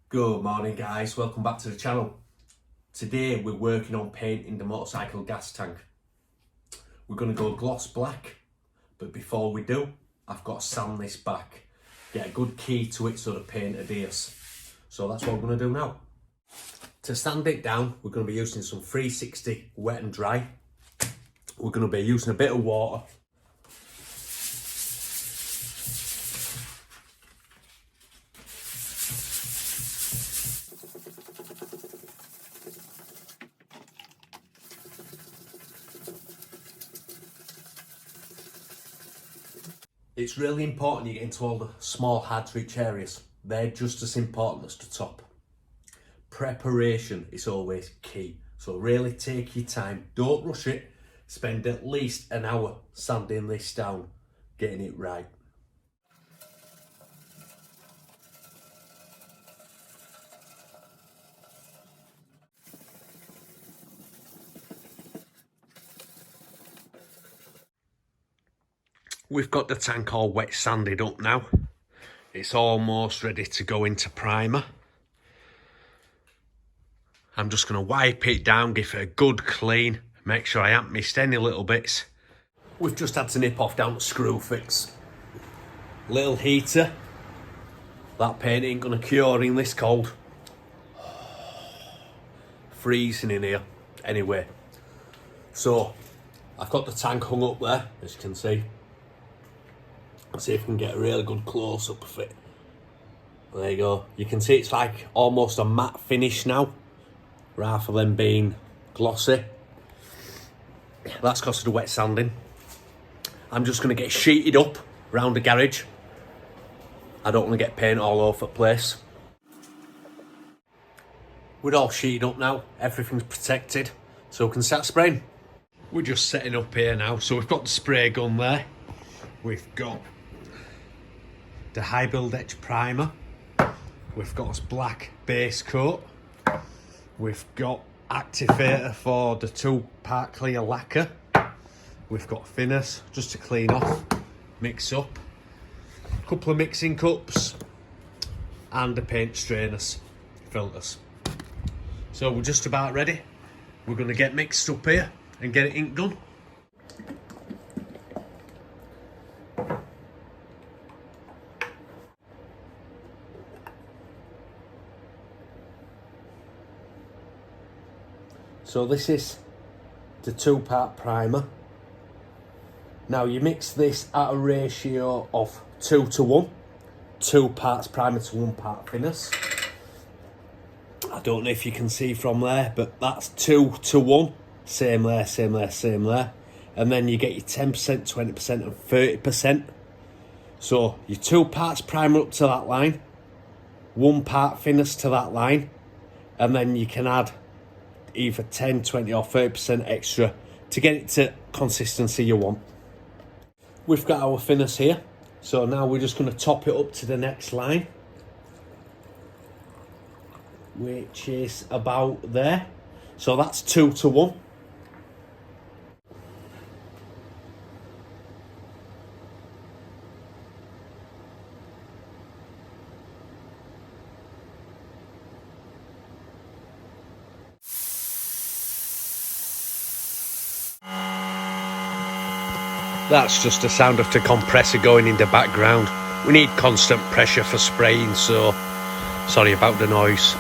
Good morning guys, welcome back to the channel. Today we're working on painting the motorcycle gas tank. We're going to go gloss black, but before we do, I've got to sand this back, get a good key to it so the paint adheres. So that's what we're going to do now. To sand it down, we're going to be using some 360 wet and dry. We're going to be using a bit of water. It's really important you get into all the small hard to reach areas. They're just as important as the top. Preparation is always key. So really take your time, don't rush it. Spend at least an hour sanding this down, getting it right. We've got the tank all wet sanded up now. It's almost ready to go into primer. I'm just going to wipe it down, give it a good clean, make sure I haven't missed any little bits. We've just had to nip off down to screw fix. Little heater. That paint ain't going to cure in this cold. Freezing in here. Anyway, so I've got the tank hung up there, as you can see. Let's see if we can get a really good close-up of it. There you go. You can see it's like almost a matte finish now, rather than being glossy. That's because of the wet sanding. I'm just going to get sheeted up around the garage. I don't want to get paint all over the place. We're all sheeted up now. Everything's protected, so we can start spraying. We're just setting up here now. So we've got the spray gun there. We've got the high build edge primer. We've got this black base coat. We've got activator for the 2-part clear lacquer. We've got thinners just to clean off, mix up. A couple of mixing cups and the paint strainers, filters. So we're just about ready. We're going to get mixed up here and get it ink done. So this is the 2-part primer. Now you mix this at a ratio of 2 to 1. 2 parts primer to 1 part thinners. I don't know if you can see from there, but that's 2 to 1. Same there, same there, same there. And then you get your 10%, 20% and 30%. So your 2 parts primer up to that line, 1 part thinners to that line, and then you can add either 10, 20 or 30% extra to get it to consistency you want. We've got our thinners here, so now we're just going to top it up to the next line, which is about there. So that's 2 to 1. That's just the sound of the compressor going in the background. We need constant pressure for spraying, so sorry about the noise.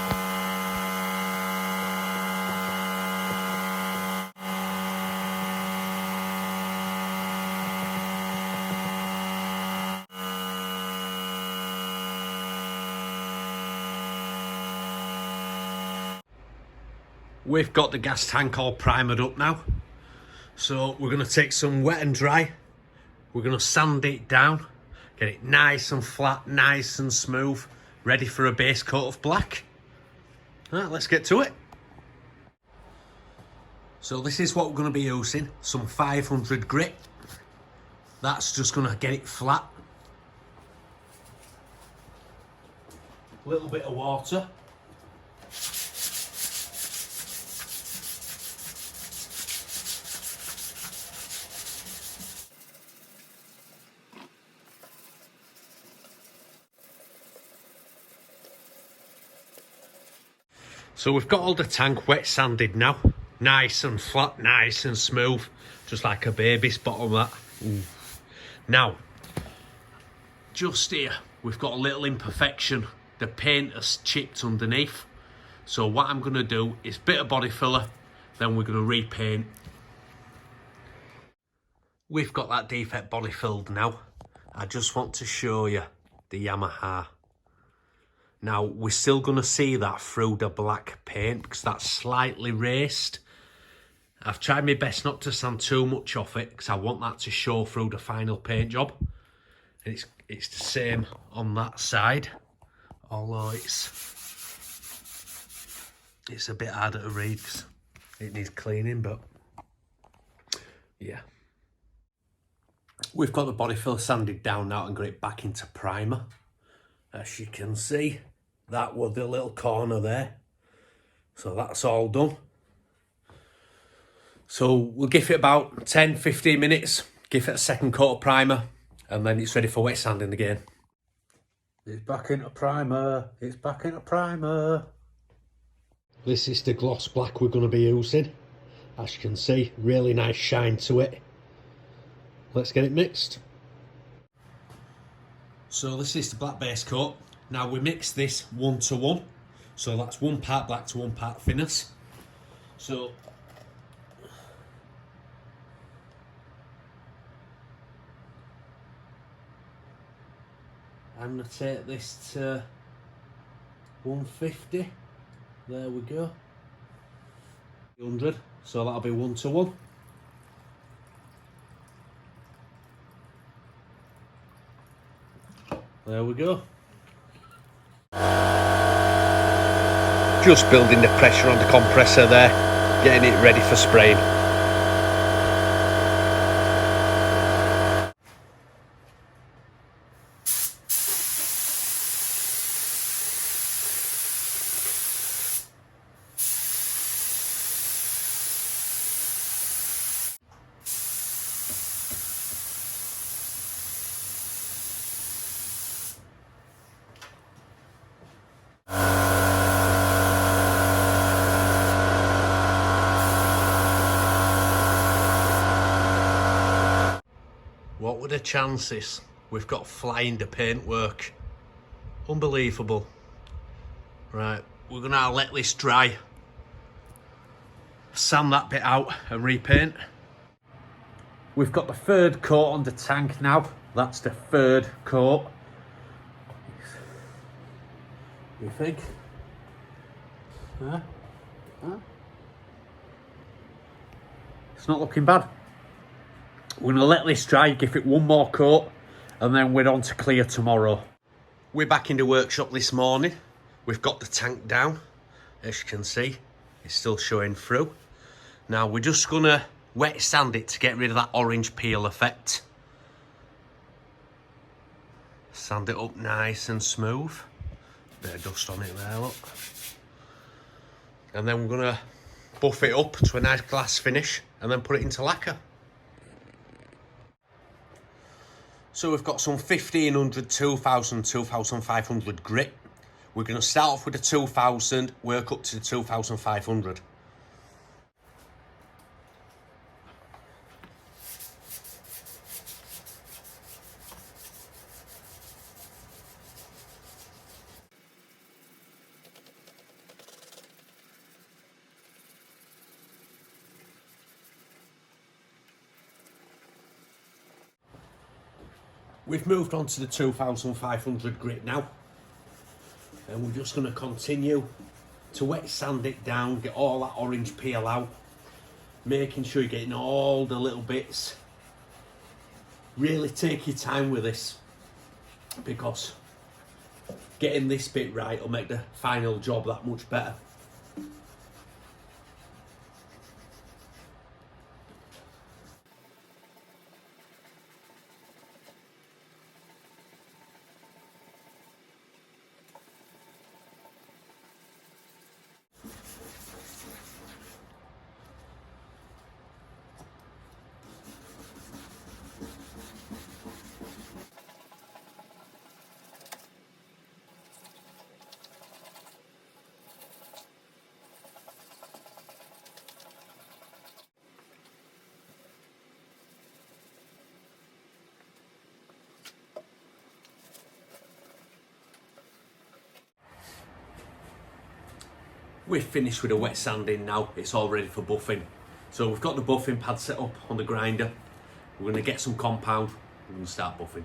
We've got the gas tank all primered up now. So we're going to take some wet and dry. We're going to sand it down, get it nice and flat, nice and smooth, ready for a base coat of black. Right, let's get to it. So this is what we're going to be using, some 500 grit. That's just going to get it flat. A little bit of water. So we've got all the tank wet sanded now. Nice and flat, nice and smooth. Just like a baby's bottom, that. Ooh. Now, just here, we've got a little imperfection. The paint has chipped underneath. So what I'm going to do is a bit of body filler, then we're going to repaint. We've got that defect body filled now. I just want to show you the Yamaha. Now, we're still going to see that through the black paint because that's slightly raced. I've tried my best not to sand too much off it because I want that to show through the final paint job. And it's the same on that side, although it's a bit harder to read because it needs cleaning, but yeah. We've got the body fill sanded down now and got it back into primer. As you can see, that was the little corner there. So that's all done. So we'll give it about 10-15 minutes, give it a second coat of primer, and then it's ready for wet sanding again. It's back into primer, it's back into primer. This is the gloss black we're going to be using. As you can see, really nice shine to it. Let's get it mixed. So this is the black base coat. Now we mix this 1:1. So that's 1 part black to 1 part thinners. So I'm going to take this to 150. There we go. 100. So that'll be 1:1. There we go. Just building the pressure on the compressor there, getting it ready for spraying. What were the chances? We've got flying the paintwork. Unbelievable. Right, we're gonna let this dry. Sand that bit out and repaint. We've got the third coat on the tank now. That's the third coat. You think? Huh? It's not looking bad. We're going to let this dry, give it one more coat, and then we're on to clear tomorrow. We're back in the workshop this morning. We've got the tank down. As you can see, it's still showing through. Now we're just going to wet sand it to get rid of that orange peel effect. Sand it up nice and smooth. Bit of dust on it there, look. And then we're going to buff it up to a nice glass finish and then put it into lacquer. So we've got some 1500, 2000, 2500 grit. We're going to start off with the 2000, work up to the 2500. We've moved on to the 2500 grit now, and we're just going to continue to wet sand it down, get all that orange peel out, making sure you're getting all the little bits. Really take your time with this, because getting this bit right will make the final job that much better. We're finished with the wet sanding now. It's all ready for buffing. So we've got the buffing pad set up on the grinder. We're going to get some compound. We're going to start buffing.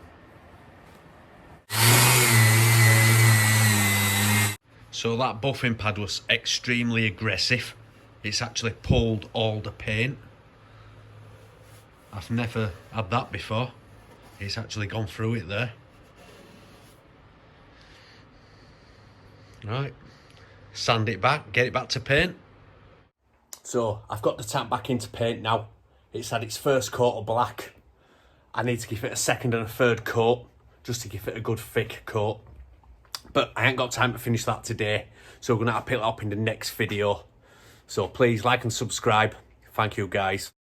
So that buffing pad was extremely aggressive. It's actually pulled all the paint. I've never had that before. It's actually gone through it there. Right, sand it back, get it back to paint. So I've got the tap back into paint now. It's had its first coat of black. I need to give it a second and a third coat just to give it a good thick coat. But I ain't got time to finish that today, so we're gonna have to pick it up in the next video. So please like and subscribe. Thank you guys.